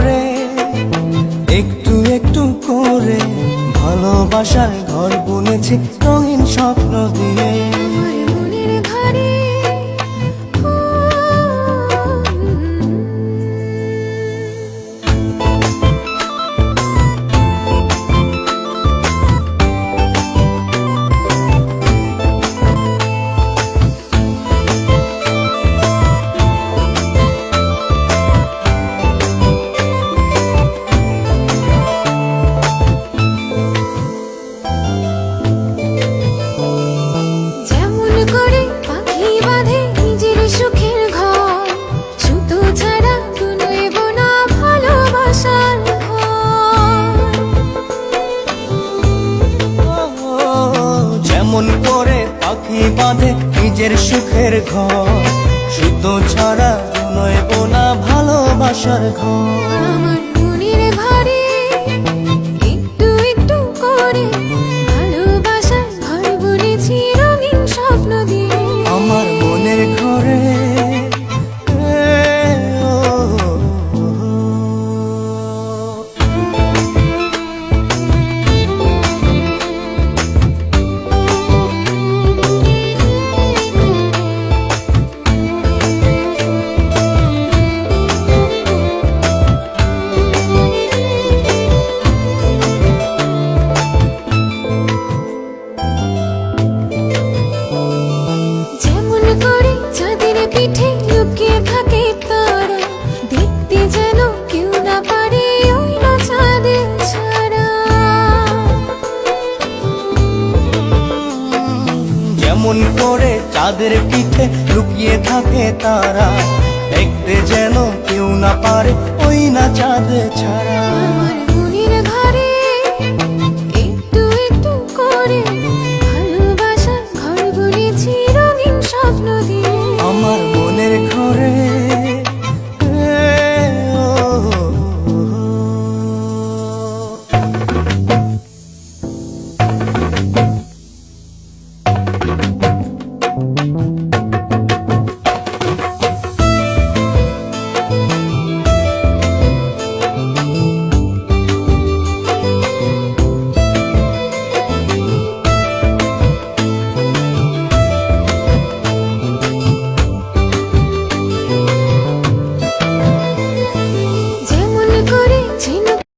ঘরে একটু একটু করে ভালোবাসার ঘর বুনেছি রঙিন স্বপ্ন দিয়ে। আমার মনের ঘরে যেমন করে পাখি বাঁধে নিজের সুখের ঘর, সুতো ছাড়া নইব না ভালোবাসার ঘর। আমার মনের ঘরে একটু একটু করে ভালোবাসার ঘর বুনেছি রঙিন স্বপ্ন দিয়ে। আমার মনের ঘরে পিঠে লুকিয়ে থাকে তারা, দেখতে যেন কেউ না পারে ওই না চাঁদের ছাড়া। যেমন করে চাঁদের পিঠে লুকিয়ে থাকে তারা, দেখতে যেন কেউ না পারে ওই না চাঁদ ছাড়া।